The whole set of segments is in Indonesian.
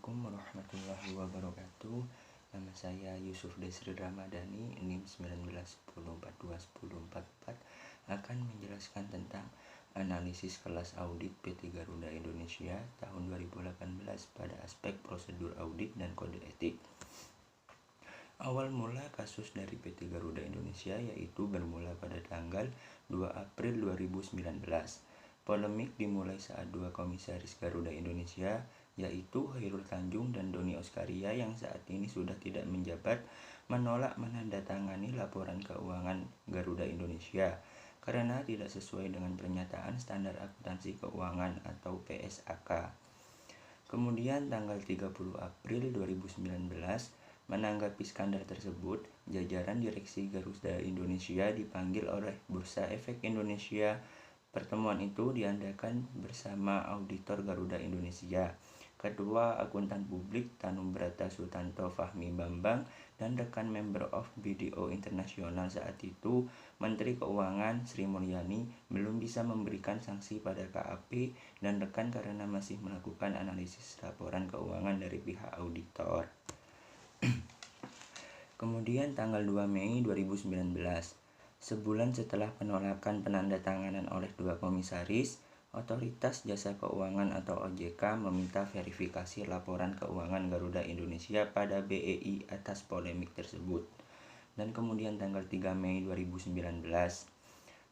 Assalamualaikum warahmatullahi wabarakatuh. Nama saya Yusuf Desri Ramadhani, NIM 1910421044, akan menjelaskan tentang analisis kelas audit PT Garuda Indonesia tahun 2018 pada aspek prosedur audit dan kode etik. Awal mula kasus dari PT Garuda Indonesia yaitu bermula pada tanggal 2 April 2019. Polemik dimulai saat dua komisaris Garuda Indonesia, yaitu Khairul Tanjung dan Doni Oskaria yang saat ini sudah tidak menjabat, menolak menandatangani laporan keuangan Garuda Indonesia karena tidak sesuai dengan pernyataan standar akuntansi keuangan atau PSAK. Kemudian tanggal 30 April 2019, menanggapi skandal tersebut, jajaran direksi Garuda Indonesia dipanggil oleh Bursa Efek Indonesia. Pertemuan itu diadakan bersama Auditor Garuda Indonesia, Ketua Akuntan Publik Tanum Brata Sutanto Fahmi Bambang, dan rekan Member of BDO Internasional saat itu, Menteri Keuangan Sri Mulyani, belum bisa memberikan sanksi pada KAP dan rekan karena masih melakukan analisis laporan keuangan dari pihak auditor. Kemudian tanggal 2 Mei 2019, sebulan setelah penolakan penandatanganan oleh dua komisaris, Otoritas Jasa Keuangan atau OJK meminta verifikasi laporan keuangan Garuda Indonesia pada BEI atas polemik tersebut. Dan kemudian tanggal 3 Mei 2019,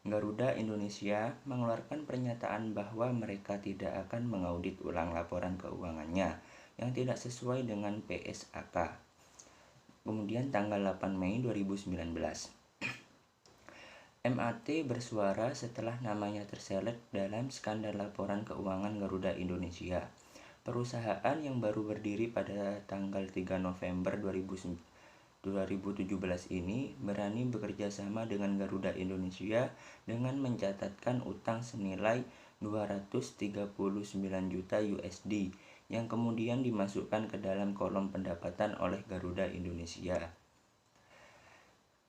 Garuda Indonesia mengeluarkan pernyataan bahwa mereka tidak akan mengaudit ulang laporan keuangannya yang tidak sesuai dengan PSAK. Kemudian tanggal 8 Mei 2019, MAT bersuara setelah namanya terseret dalam skandal laporan keuangan Garuda Indonesia. Perusahaan yang baru berdiri pada tanggal 3 November 2017 ini berani bekerja sama dengan Garuda Indonesia dengan mencatatkan utang senilai 239 juta USD yang kemudian dimasukkan ke dalam kolom pendapatan oleh Garuda Indonesia.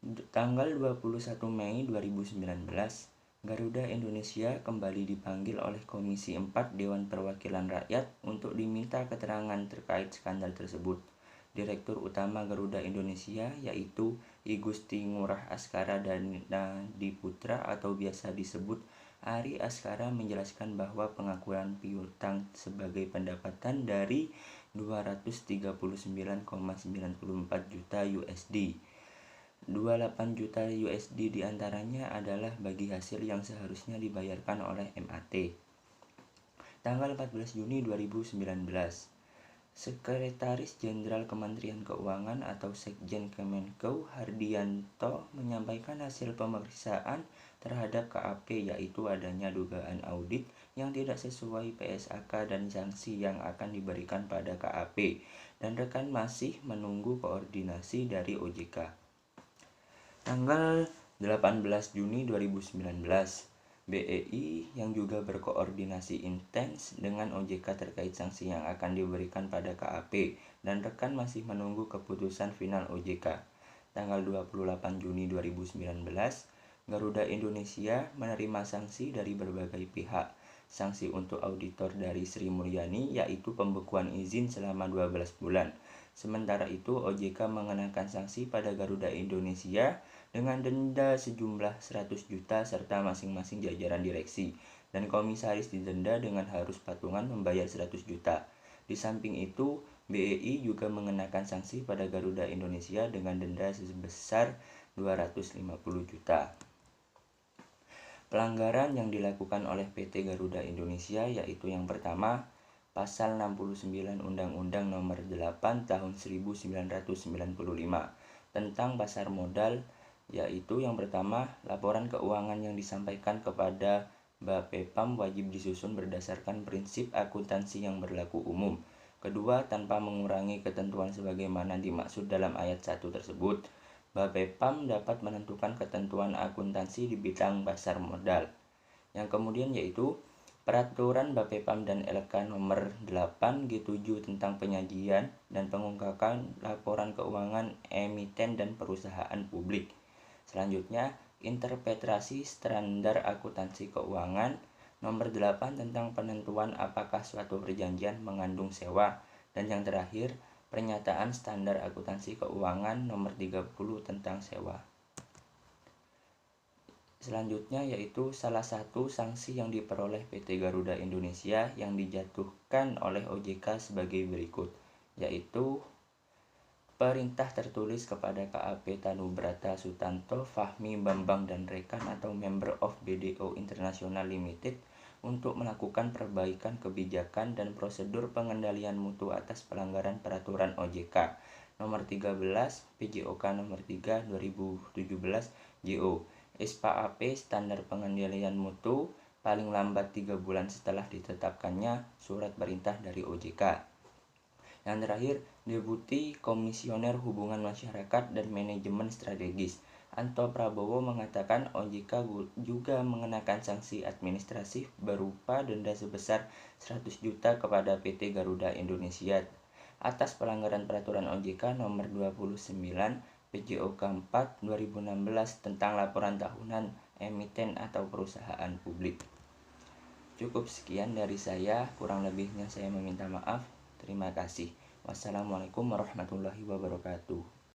Tanggal 21 Mei 2019, Garuda Indonesia kembali dipanggil oleh Komisi 4 Dewan Perwakilan Rakyat untuk diminta keterangan terkait skandal tersebut. Direktur Utama Garuda Indonesia yaitu I Gusti Ngurah Askara Dadi Putra atau biasa disebut Ari Askara menjelaskan bahwa pengakuan piutang sebagai pendapatan dari 239,94 juta USD. 28 juta USD diantaranya adalah bagi hasil yang seharusnya dibayarkan oleh MAT. Tanggal 14 Juni 2019, Sekretaris Jenderal Kementerian Keuangan atau Sekjen Kemenko Hardianto menyampaikan hasil pemeriksaan terhadap KAP, yaitu adanya dugaan audit yang tidak sesuai PSAK dan sanksi yang akan diberikan pada KAP, dan rekan masih menunggu koordinasi dari OJK. Tanggal 18 Juni 2019, BEI yang juga berkoordinasi intens dengan OJK terkait sanksi yang akan diberikan pada KAP, dan rekan masih menunggu keputusan final OJK. Tanggal 28 Juni 2019, Garuda Indonesia menerima sanksi dari berbagai pihak. Sanksi untuk auditor dari Sri Mulyani yaitu pembekuan izin selama 12 bulan. Sementara itu OJK mengenakan sanksi pada Garuda Indonesia dengan denda sejumlah 100 juta serta masing-masing jajaran direksi, dan komisaris didenda dengan harus patungan membayar 100 juta. Di samping itu, BEI juga mengenakan sanksi pada Garuda Indonesia dengan denda sebesar 250 juta. Pelanggaran yang dilakukan oleh PT Garuda Indonesia yaitu yang pertama, Pasal 69 Undang-Undang Nomor 8 Tahun 1995 tentang pasar modal, yaitu yang pertama, laporan keuangan yang disampaikan kepada Bapepam wajib disusun berdasarkan prinsip akuntansi yang berlaku umum. Kedua, tanpa mengurangi ketentuan sebagaimana dimaksud dalam ayat 1 tersebut, Bapepam dapat menentukan ketentuan akuntansi di bidang pasar modal. Yang kemudian yaitu Peraturan Bapepam dan LK Nomor 8 G7 tentang penyajian dan pengungkapan laporan keuangan emiten dan perusahaan publik. Selanjutnya, Interpretasi Standar Akuntansi Keuangan Nomor 8 tentang penentuan apakah suatu perjanjian mengandung sewa Dan yang terakhir, Pernyataan Standar Akuntansi Keuangan Nomor 30 tentang sewa. Selanjutnya yaitu salah satu sanksi yang diperoleh PT Garuda Indonesia yang dijatuhkan oleh OJK sebagai berikut, yaitu perintah tertulis kepada KAP Tanubrata Sutanto, Fahmi, Bambang, dan Rekan atau Member of BDO International Limited untuk melakukan perbaikan kebijakan dan prosedur pengendalian mutu atas pelanggaran peraturan OJK nomor 13 PJOK nomor 3 2017 JO SPAP standar pengendalian mutu paling lambat 3 bulan setelah ditetapkannya surat perintah dari OJK. Yang terakhir, Deputi Komisioner Hubungan Masyarakat dan Manajemen Strategis Anto Prabowo mengatakan OJK juga mengenakan sanksi administratif berupa denda sebesar 100 juta kepada PT Garuda Indonesia atas pelanggaran peraturan OJK nomor 29 PJOK 4 2016 tentang laporan tahunan emiten atau perusahaan publik. Cukup sekian dari saya, kurang lebihnya saya meminta maaf. Terima kasih. Wassalamualaikum warahmatullahi wabarakatuh.